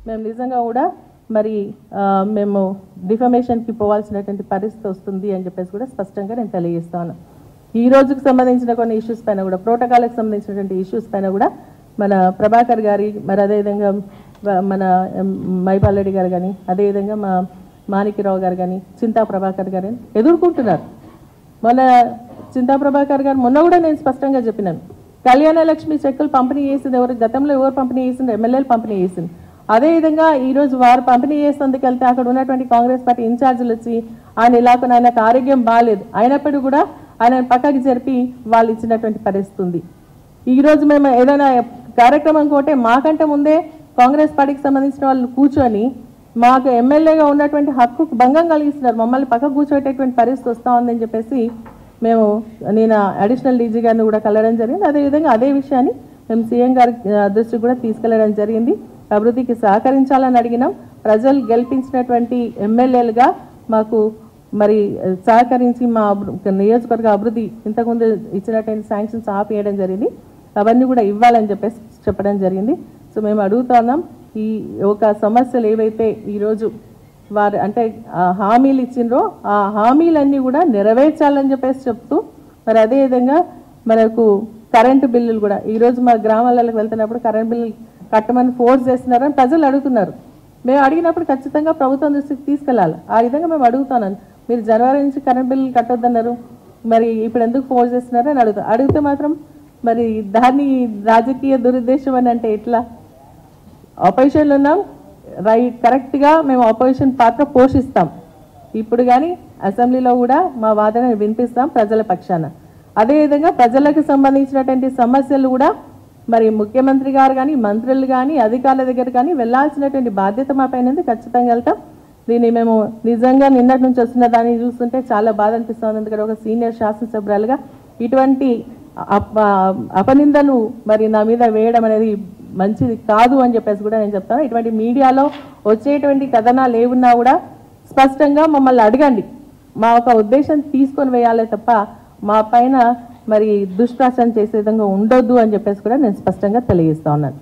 మేము నిజంగా కూడా మరి మేము డిఫమేషన్కి పోవాల్సినటువంటి పరిస్థితి వస్తుంది అని చెప్పేసి కూడా స్పష్టంగా నేను తెలియజేస్తాను. ఈ రోజుకు సంబంధించిన కొన్ని ఇష్యూస్ పైన కూడా ప్రోటోకాల్కి సంబంధించినటువంటి ఇష్యూస్ పైన కూడా మన ప్రభాకర్ గారి మరి అదేవిధంగా మన మైపాల్ రెడ్డి గారు కానీ అదేవిధంగా మా మాణిక్యరావు గారు కానీ చింతా ప్రభాకర్ గారు ఎదుర్కొంటున్నారు. మొన్న చింతా ప్రభాకర్ గారు మొన్న కూడా నేను స్పష్టంగా చెప్పినాను, కళ్యాణ లక్ష్మి చెక్కులు పంపిణీ చేసింది ఎవరు, గతంలో ఎవరు పంపిణీ చేసింది, ఎమ్మెల్యేలు పంపిణీ చేసింది. అదేవిధంగా ఈరోజు వారు పంపిణీ చేసేందుకు వెళ్తే అక్కడ ఉన్నటువంటి కాంగ్రెస్ పార్టీ ఇన్ఛార్జీలు వచ్చి ఆయన ఇలాగ ఆయనకు ఆరోగ్యం బాగాలేదు అయినప్పటికీ కూడా ఆయన పక్కకి జరిపి వాళ్ళు ఇచ్చినటువంటి పరిస్థితి ఉంది. ఈరోజు మేము ఏదైనా కార్యక్రమం కోటే మాకంటే ముందే కాంగ్రెస్ పార్టీకి సంబంధించిన వాళ్ళు కూర్చొని మాకు ఎమ్మెల్యేగా ఉన్నటువంటి హక్కుకు భంగం కలిగిస్తున్నారు, మమ్మల్ని పక్కకు కూర్చోబెట్టేటువంటి పరిస్థితి వస్తూ ఉందని చెప్పేసి నేను అడిషనల్ డీజీ గారిని కూడా కలవడం జరిగింది. అదేవిధంగా అదే విషయాన్ని మేము సీఎం గారి దృష్టికి కూడా తీసుకెళ్లడం జరిగింది. అభివృద్ధికి సహకరించాలని అడిగినాం. ప్రజలు గెలిపించినటువంటి ఎమ్మెల్యేలుగా మాకు మరి సహకరించి మా నియోజకవర్గ అభివృద్ధి ఇంతకుముందు ఇచ్చినటువంటి శాంక్షన్స్ ఆపేయడం జరిగింది, అవన్నీ కూడా ఇవ్వాలని చెప్పేసి చెప్పడం జరిగింది. సో మేము అడుగుతున్నాం, ఈ ఒక సమస్యలు ఏవైతే ఈరోజు వారు అంటే హామీలు ఇచ్చిండ్రో ఆ హామీలన్నీ కూడా నెరవేర్చాలని చెప్పేసి చెప్తూ మరి అదేవిధంగా మనకు కరెంటు బిల్లులు కూడా ఈరోజు మా గ్రామాలకు వెళ్తున్నప్పుడు కరెంటు బిల్లు కట్టమని ఫోర్స్ చేస్తున్నారని ప్రజలు అడుగుతున్నారు. మేము అడిగినప్పుడు ఖచ్చితంగా ప్రభుత్వం దృష్టికి తీసుకెళ్ళాలి. ఆ విధంగా మేము అడుగుతున్నాను, మీరు జనవరి నుంచి కరెంట్ బిల్లు కట్టొద్దన్నారు, మరి ఇప్పుడు ఎందుకు ఫోర్స్ చేస్తున్నారు అని అడిగితే మాత్రం మరి దాన్ని రాజకీయ దురుద్దేశం అని అంటే ఎట్లా? ఆపోజిషన్లో ఉన్నాం, కరెక్ట్గా మేము ఆపోజిషన్ పాత్ర పోషిస్తాం. ఇప్పుడు కానీ అసెంబ్లీలో కూడా మా వాదనని వినిపిస్తాం ప్రజల పక్షాన. అదేవిధంగా ప్రజలకు సంబంధించినటువంటి సమస్యలు కూడా మరి ముఖ్యమంత్రి గారు కానీ మంత్రులు కానీ అధికారుల దగ్గర కానీ వెళ్ళాల్సినటువంటి బాధ్యత మా పైన ఉంది, ఖచ్చితంగా వెళ్తాం. దీన్ని మేము నిజంగా నిన్నటి నుంచి వస్తున్న దాన్ని చూస్తుంటే చాలా బాధ అనిపిస్తుంది. ఎందుకంటే ఒక సీనియర్ శాసనసభ్యులుగా ఇటువంటి అపనిందలు మరి నా మీద వేయడం అనేది మంచిది కాదు అని చెప్పేసి కూడా నేను చెప్తాను. ఇటువంటి మీడియాలో వచ్చేటువంటి కథనాలు ఏమున్నా కూడా స్పష్టంగా మమ్మల్ని అడగండి, మా ఒక ఉద్దేశం తీసుకొని వేయాలే తప్ప మా పైన మరి దుష్ప్రచారం చేసే విధంగా ఉండొద్దు అని చెప్పేసి కూడా నేను స్పష్టంగా తెలియజేస్తా ఉన్నాను.